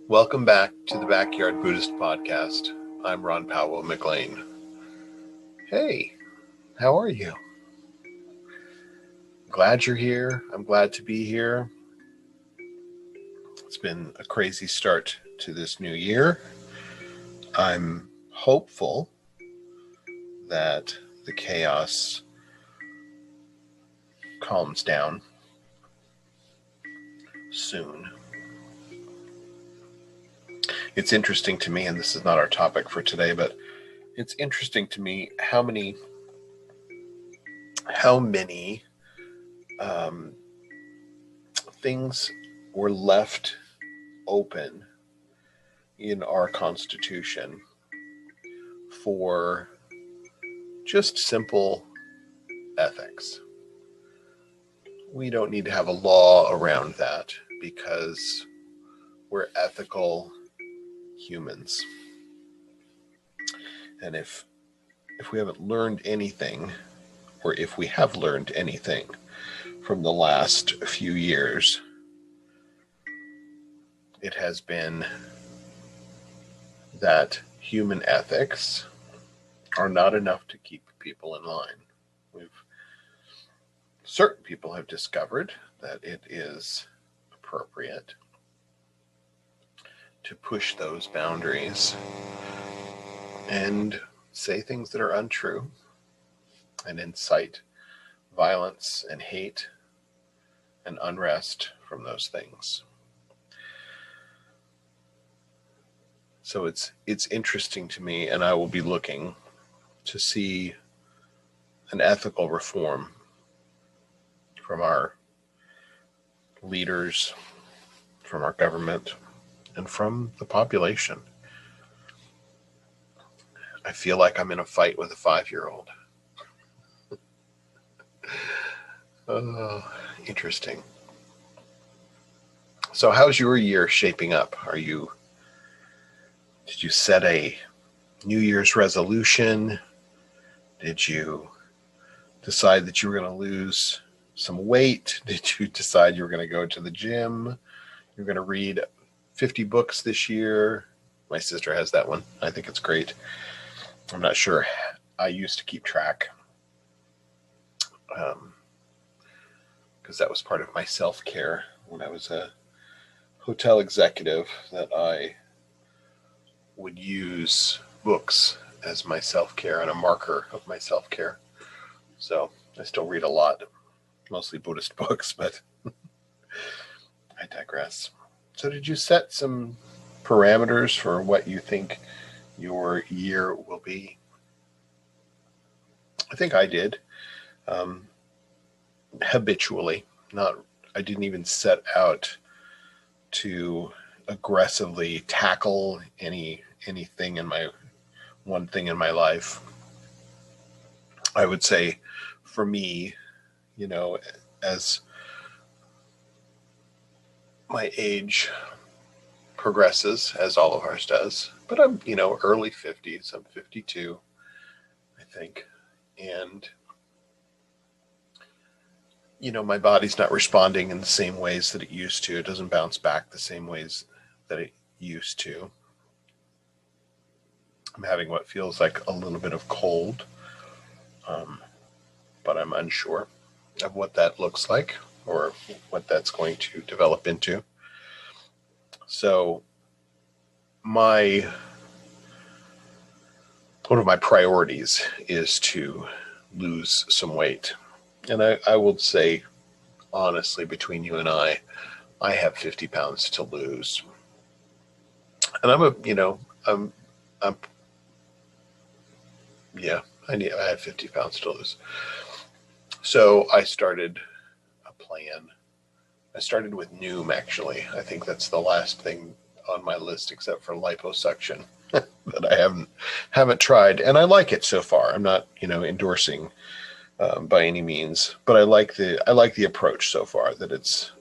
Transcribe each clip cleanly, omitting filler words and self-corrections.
Welcome back to the Backyard Buddhist Podcast. I'm Ron Pawo McLean. Hey, how are you? Glad you're here. I'm glad to be here. It's been a crazy start to this new year. I'm hopeful that the chaos calms down soon. It's interesting to me, and this is not our topic for today, but it's interesting to me how many things were left open in our Constitution for just simple ethics. We don't need to have a law around that because we're ethical humans. And if we haven't learned anything, or if we have learned anything from the last few years, it has been that human ethics are not enough to keep people in line. Certain people have discovered that it is appropriate to push those boundaries and say things that are untrue and incite violence and hate and unrest from those things. So it's interesting to me, and I will be looking to see an ethical reform from our leaders, from our government, and from the population. I feel like I'm in a fight with a 5-year-old. Interesting. So how's your year shaping up? Did you set a New Year's resolution? Did you decide that you were going to lose some weight? Did you decide you were going to go to the gym? You're going to read 50 books this year. My sister has that one. I think it's great. I'm not sure. I used to keep track because that was part of my self-care when I was a hotel executive, that I would use books as my self-care and a marker of my self-care. So I still read a lot, mostly Buddhist books, but I digress. So did you set some parameters for what you think your year will be? I think I did. Habitually. I didn't even set out to aggressively tackle anything in one thing in my life. I would say for me, as my age progresses, as all of ours does, but I'm, early 50s, I'm 52, I think. And, my body's not responding in the same ways that it used to. It doesn't bounce back the same ways that it used to. I'm having what feels like a little bit of cold, but I'm unsure of what that looks like or what that's going to develop into. So one of my priorities is to lose some weight. And I will say, honestly, between you and I have 50 pounds to lose. And I have 50 pounds to lose. So I started a plan. I started with Noom, actually. I think that's the last thing on my list except for liposuction that I haven't tried. And I like it so far. I'm not, endorsing by any means, but I like the approach so far, that it's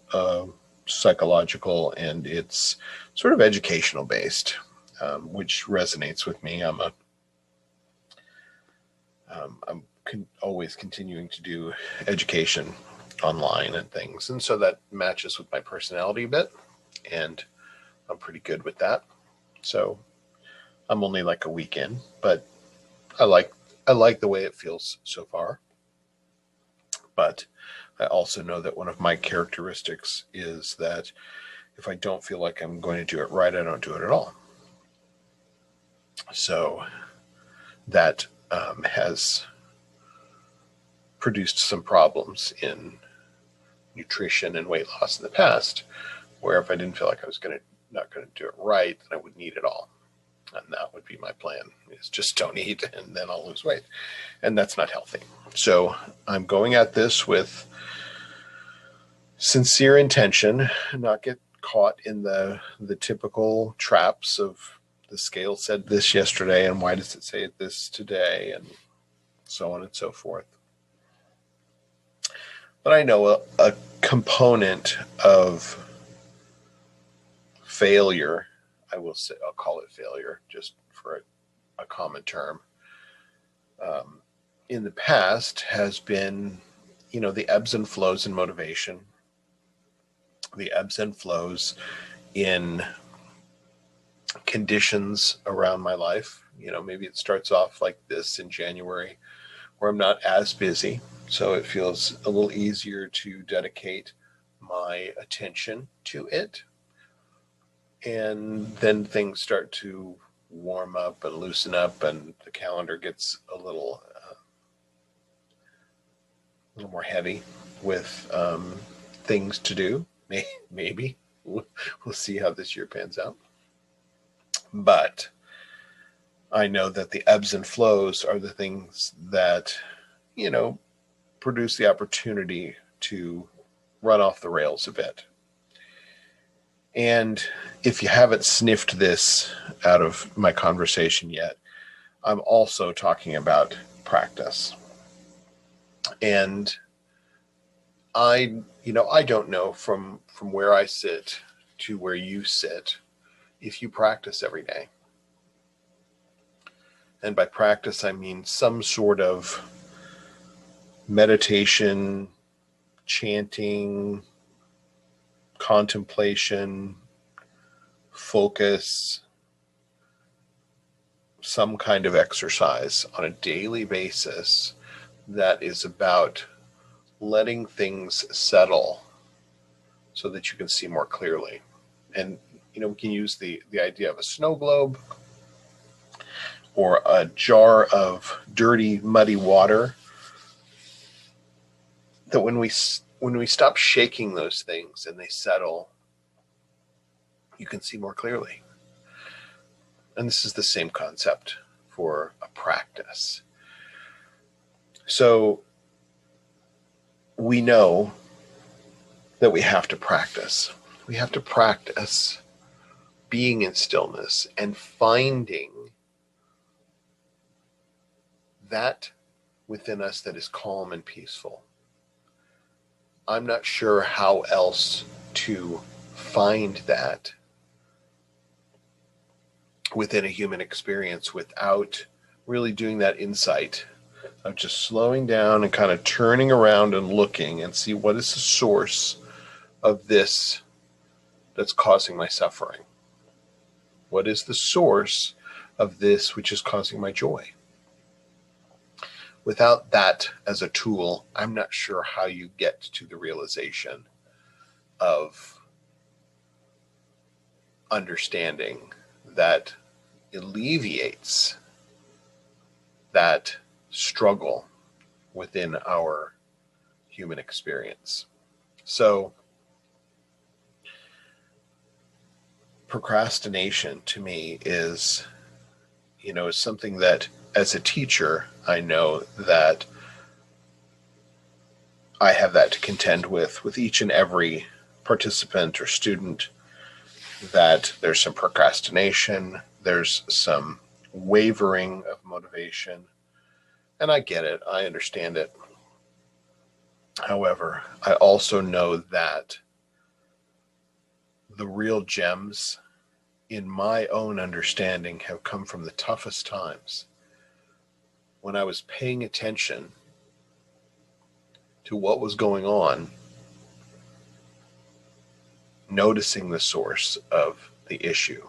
psychological and it's sort of educational based, which resonates with me. I'm always continuing to do education online and things, and so that matches with my personality a bit. And I'm pretty good with that. So I'm only like a week in, but I like the way it feels so far. But I also know that one of my characteristics is that if I don't feel like I'm going to do it right, I don't do it at all. So that has produced some problems in nutrition and weight loss in the past, where if I didn't feel like I was not going to do it right, then I wouldn't eat at all. And that would be my plan, is just don't eat and then I'll lose weight. And that's not healthy. So I'm going at this with sincere intention, not get caught in the typical traps of the scale said this yesterday and why does it say this today, and so on and so forth. But I know a component of failure, I'll call it failure just for a common term, in the past has been, the ebbs and flows in motivation, the ebbs and flows in conditions around my life. Maybe it starts off like this in January where I'm not as busy, so it feels a little easier to dedicate my attention to it. And then things start to warm up and loosen up, and the calendar gets a little more heavy with things to do. Maybe we'll see how this year pans out. But I know that the ebbs and flows are the things that, produce the opportunity to run off the rails a bit. And if you haven't sniffed this out of my conversation yet, I'm also talking about practice. And I don't know from where I sit to where you sit if you practice every day. And by practice, I mean some sort of meditation, chanting, contemplation, focus, some kind of exercise on a daily basis that is about letting things settle so that you can see more clearly. And, we can use the idea of a snow globe or a jar of dirty, muddy water, that when we stop shaking those things and they settle, you can see more clearly. And this is the same concept for a practice. So we know that we have to practice. We have to practice being in stillness and finding that within us that is calm and peaceful. I'm not sure how else to find that within a human experience without really doing that insight of just slowing down and kind of turning around and looking and see what is the source of this that's causing my suffering. What is the source of this which is causing my joy? Without that as a tool, I'm not sure how you get to the realization of understanding that alleviates that struggle within our human experience. So procrastination to me is something that as a teacher, I know that I have that to contend with each and every participant or student, that there's some procrastination, there's some wavering of motivation, and I get it, I understand it. However, I also know that the real gems in my own understanding have come from the toughest times, when I was paying attention to what was going on, noticing the source of the issue,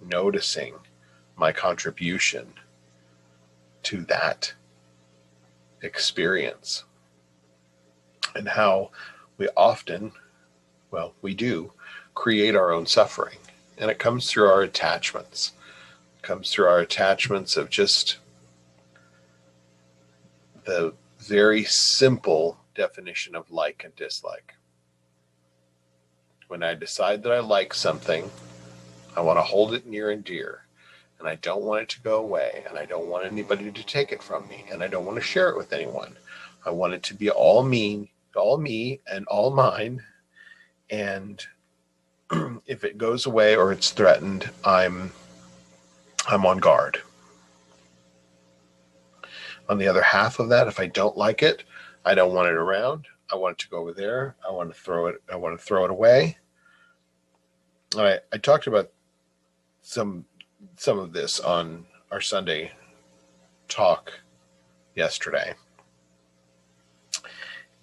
noticing my contribution to that experience, and how we often, we do create our own suffering. And it comes through our attachments. It comes through our attachments of just the very simple definition of like and dislike. When I decide that I like something, I want to hold it near and dear, and I don't want it to go away, and I don't want anybody to take it from me, and I don't want to share it with anyone. I want it to be all me and all mine. And if it goes away or it's threatened, I'm on guard. On the other half of that, if I don't like it, I don't want it around. I want it to go over there. I want to throw it away. I talked about some of this on our Sunday talk yesterday,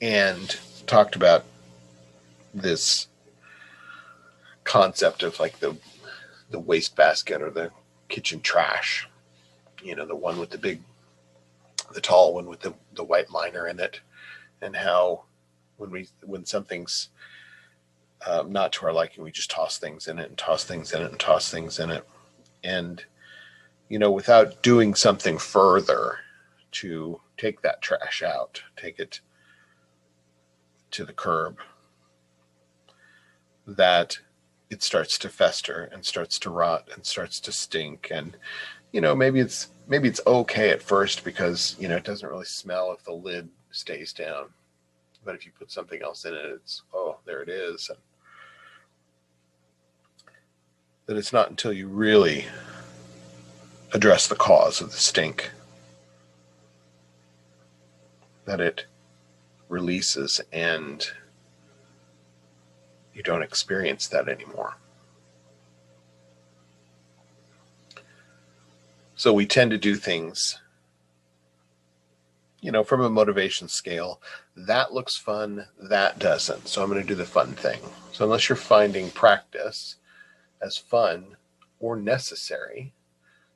and talked about this concept of like the wastebasket or the kitchen trash, the one with the tall one with the white liner in it, and how when something's not to our liking, we just toss things in it and toss things in it and toss things in it. And, without doing something further to take that trash out, take it to the curb, that it starts to fester and starts to rot and starts to stink. And, maybe it's okay at first because, it doesn't really smell if the lid stays down. But if you put something else in it, there it is. And that it's not until you really address the cause of the stink that it releases and you don't experience that anymore. So we tend to do things, from a motivation scale. That looks fun, that doesn't. So I'm going to do the fun thing. So unless you're finding practice as fun or necessary,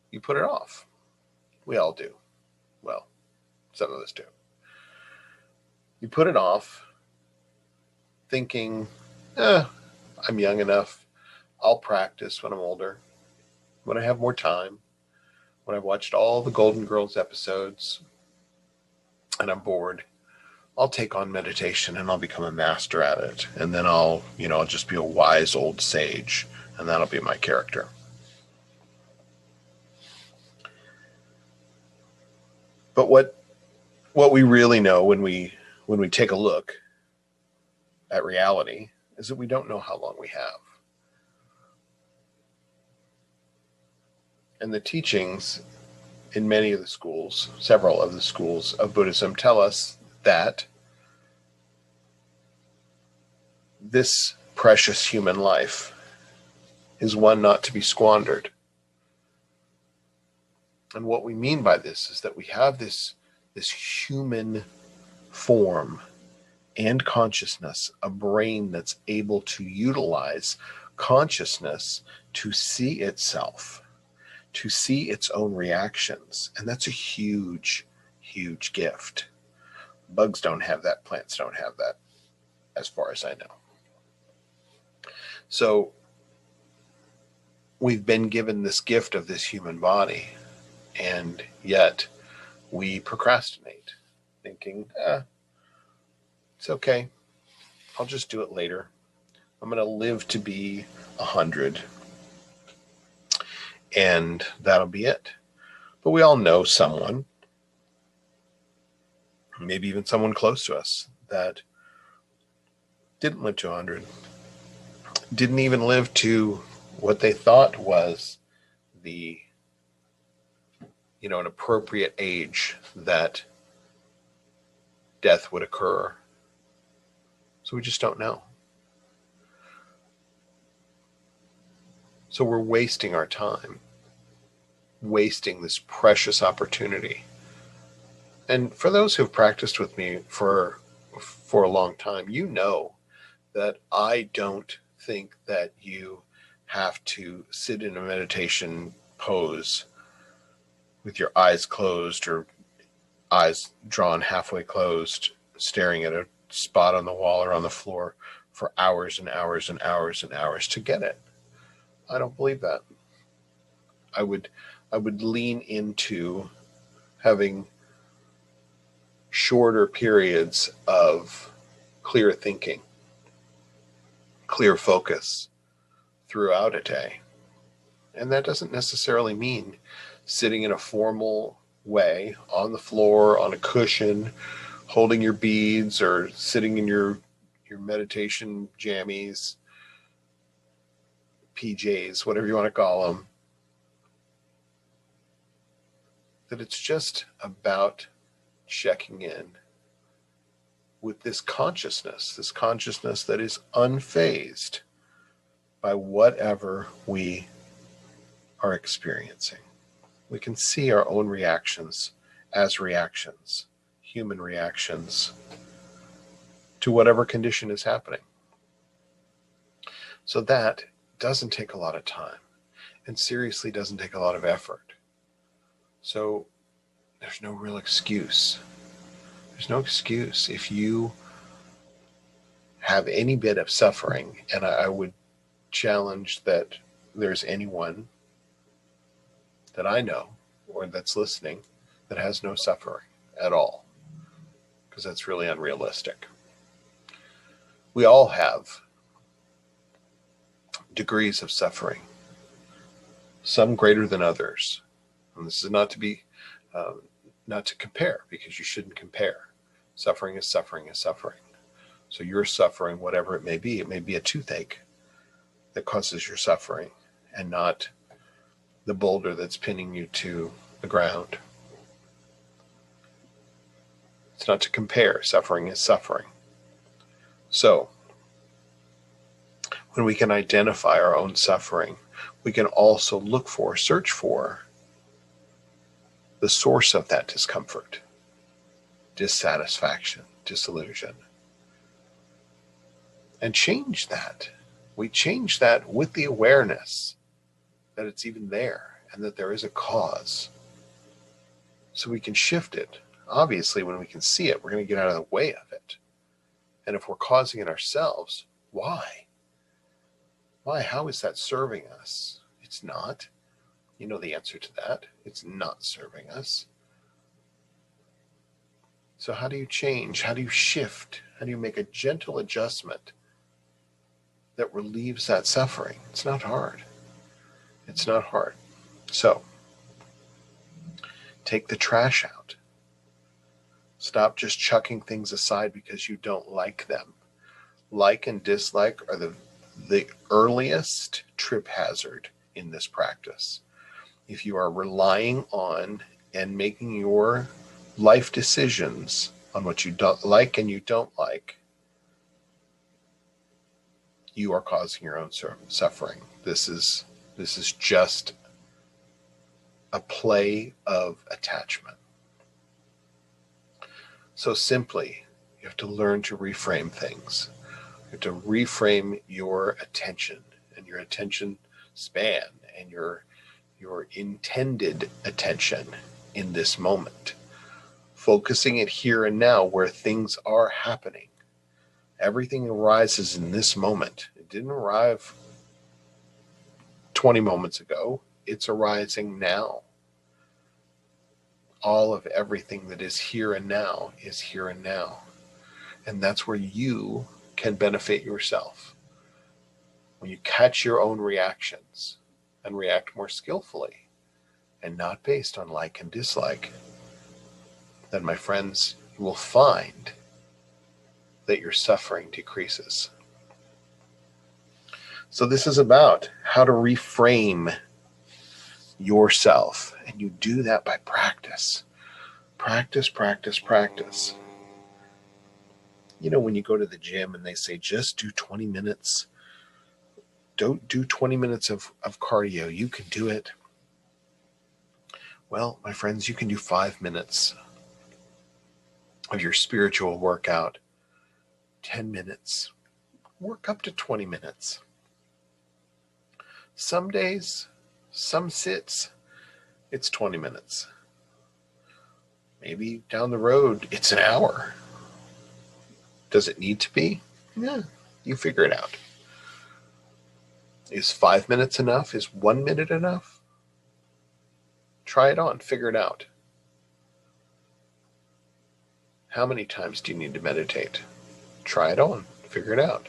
you put it off. We all do. Well, some of us do. You put it off thinking, I'm young enough. I'll practice when I'm older, when I have more time, when I've watched all the Golden Girls episodes and I'm bored. I'll take on meditation and I'll become a master at it. And then I'll just be a wise old sage, and that'll be my character. But what we really know when we take a look at reality is that we don't know how long we have. And the teachings in many of the schools, several of the schools of Buddhism, tell us that this precious human life is one not to be squandered. And what we mean by this is that we have this human form and consciousness, a brain that's able to utilize consciousness to see itself, to see its own reactions. And that's a huge, huge gift. Bugs don't have that. Plants don't have that, as far as I know. So we've been given this gift of this human body, and yet we procrastinate, thinking, it's okay. I'll just do it later. I'm going to live to be 100, and that'll be it. But we all know someone, maybe even someone close to us, that didn't live to 100, didn't even live to what they thought was the, an appropriate age that death would occur. So we just don't know. So we're wasting our time, wasting this precious opportunity. And for those who've practiced with me for a long time, that I don't think that you have to sit in a meditation pose with your eyes closed or eyes drawn halfway closed, staring at a spot on the wall or on the floor for hours and hours and hours and hours to get it. I don't believe that. I would lean into having shorter periods of clear thinking, clear focus throughout a day. And that doesn't necessarily mean sitting in a formal way on the floor, on a cushion, holding your beads, or sitting in your meditation jammies, PJs, whatever you want to call them. That it's just about checking in with this consciousness that is unfazed by whatever we are experiencing. We can see our own reactions as reactions, human reactions to whatever condition is happening. So that doesn't take a lot of time, and seriously doesn't take a lot of effort. So there's no real excuse. There's no excuse if you have any bit of suffering, and I would challenge that there's anyone that I know or that's listening that has no suffering at all, because that's really unrealistic. We all have degrees of suffering, some greater than others. And this is not to compare, because you shouldn't compare. Suffering is suffering is suffering. So you're suffering, whatever it may be. It may be a toothache that causes your suffering, and not the boulder that's pinning you to the ground. It's not to compare. Suffering is suffering. So when we can identify our own suffering, we can also search for the source of that discomfort, dissatisfaction, disillusion, and change that. We change that with the awareness that it's even there and that there is a cause. So we can shift it. Obviously, when we can see it, we're going to get out of the way of it. And if we're causing it ourselves, why? Why? How is that serving us? It's not. You know the answer to that. It's not serving us. So how do you change? How do you shift? How do you make a gentle adjustment that relieves that suffering? It's not hard. It's not hard. So take the trash out. Stop just chucking things aside because you don't like them. Like and dislike are the earliest trip hazard in this practice. If you are relying on and making your life decisions on what you don't like and you don't like, you are causing your own suffering. This is just a play of attachment. So simply, you have to learn to reframe things. You have to reframe your attention and your attention span and your intended attention in this moment. Focusing it here and now where things are happening. Everything arises in this moment. It didn't arrive 20 moments ago. It's arising now. All of everything that is here and now is here and now. And that's where you can benefit yourself. When you catch your own reactions and react more skillfully and not based on like and dislike, then, my friends, you will find that your suffering decreases. So this is about how to reframe yourself. And you do that by practice. Practice, practice, practice. You know, when you go to the gym and they say, just do 20 minutes. Don't do 20 minutes of cardio. You can do it. Well, my friends, you can do 5 minutes of your spiritual workout, 10 minutes, work up to 20 minutes. Some days, some sits, it's 20 minutes. Maybe down the road, it's an hour. Does it need to be? Yeah, you figure it out. Is 5 minutes enough? Is 1 minute enough? Try it on, figure it out. How many times do you need to meditate? Try it on, figure it out.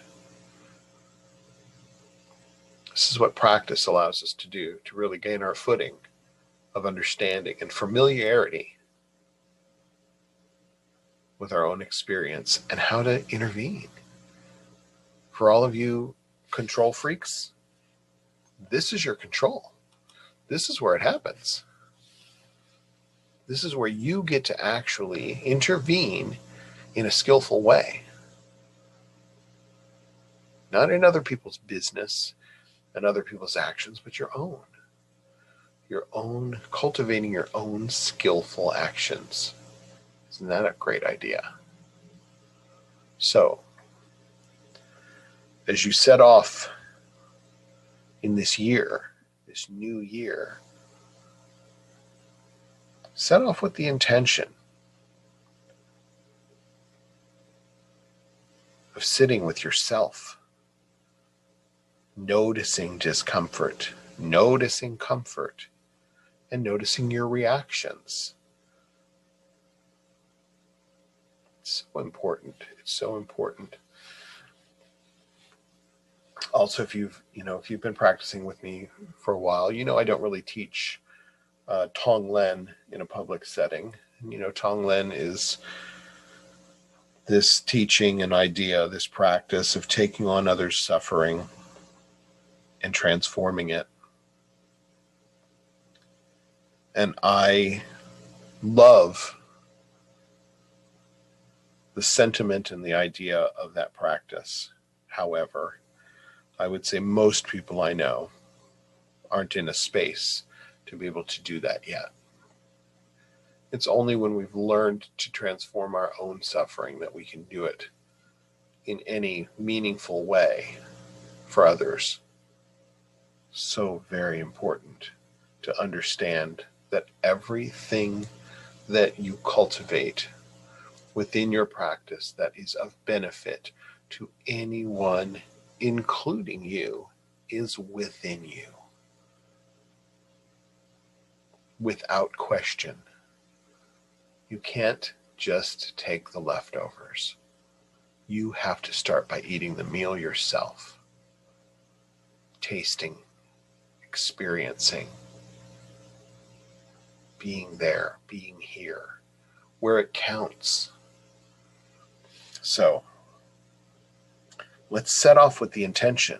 This is what practice allows us to do, to really gain our footing of understanding and familiarity with our own experience and how to intervene. For all of you control freaks, this is your control. This is where it happens. This is where you get to actually intervene in a skillful way. Not in other people's business and other people's actions, but your own. Your own, cultivating your own skillful actions. Isn't that a great idea? So, as you set off in this year, this new year, set off with the intention of sitting with yourself, noticing discomfort, noticing comfort, and noticing your reactions. It's so important. It's so important. Also, if you've been practicing with me for a while, I don't really teach Tonglen in a public setting. Tonglen is this teaching and idea, this practice of taking on others' suffering and transforming it. And I love the sentiment and the idea of that practice. However, I would say most people I know aren't in a space to be able to do that yet. It's only when we've learned to transform our own suffering that we can do it in any meaningful way for others. So very important to understand that everything that you cultivate within your practice that is of benefit to anyone, including you, is within you. Without question. You can't just take the leftovers. You have to start by eating the meal yourself. Tasting, experiencing, being there, being here, where it counts. So, let's set off with the intention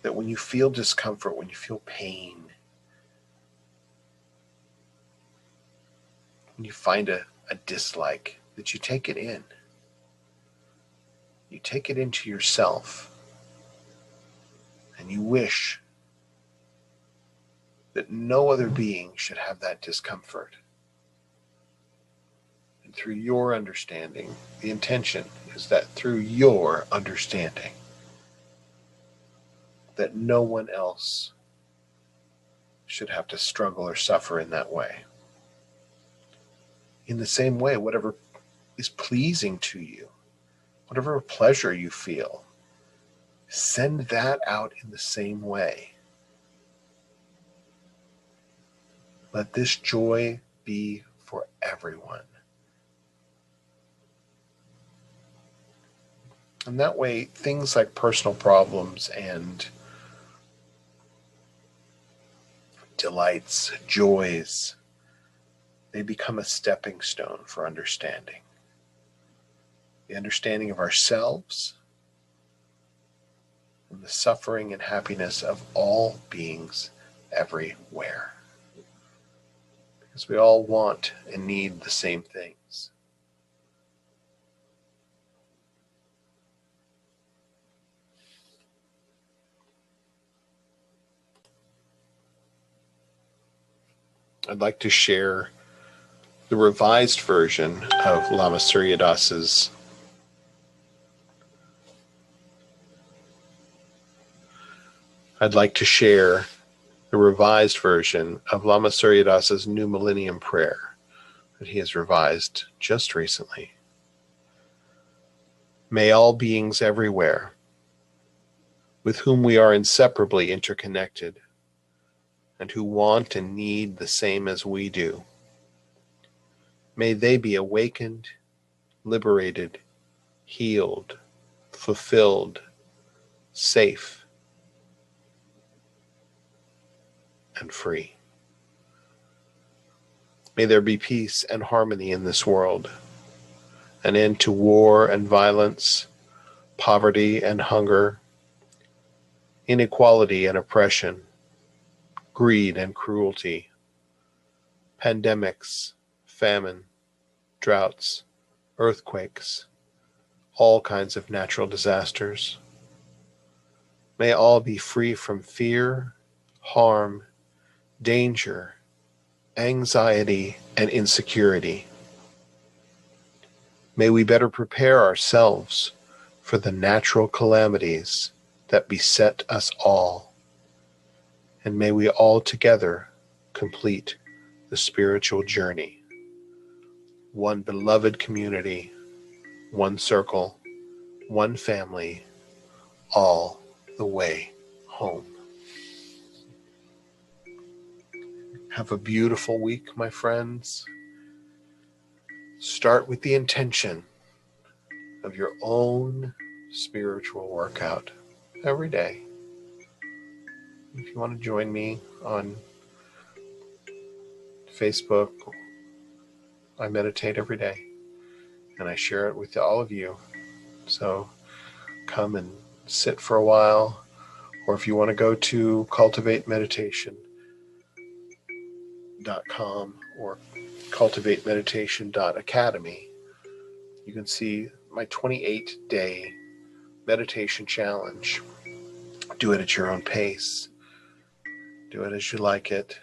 that when you feel discomfort, when you feel pain, when you find a dislike, that you take it in. You take it into yourself, and you wish that no other being should have that discomfort. And through your understanding, the intention is that through your understanding, that no one else should have to struggle or suffer in that way. In the same way, whatever is pleasing to you, whatever pleasure you feel, send that out in the same way. Let this joy be for everyone. And that way, things like personal problems and delights, joys, they become a stepping stone for understanding. The understanding of ourselves and the suffering and happiness of all beings everywhere. Because we all want and need the same things. I'd like to share the revised version of Lama Surya Das's I'd like to share the revised version of Lama Surya Dasa's New Millennium Prayer that he has revised just recently. May all beings everywhere, with whom we are inseparably interconnected, and who want and need the same as we do, may they be awakened, liberated, healed, fulfilled, safe, and free. May there be peace and harmony in this world, an end to war and violence, poverty and hunger, inequality and oppression, greed and cruelty, pandemics, famine, droughts, earthquakes, all kinds of natural disasters. May all be free from fear, harm, danger, anxiety, and insecurity. May we better prepare ourselves for the natural calamities that beset us all, and may we all together complete the spiritual journey. One beloved community, one circle, one family, all the way home. Have a beautiful week, my friends. Start with the intention of your own spiritual workout every day. If you want to join me on Facebook, I meditate every day and I share it with all of you. So come and sit for a while, or if you want to go to cultivatemeditation.com or cultivatemeditation.academy, you can see my 28-day meditation challenge. Do it at your own pace. Do it as you like it.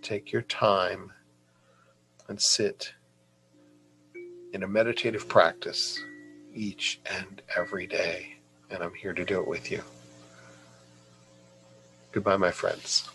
Take your time and sit in a meditative practice each and every day. And I'm here to do it with you. Goodbye, my friends.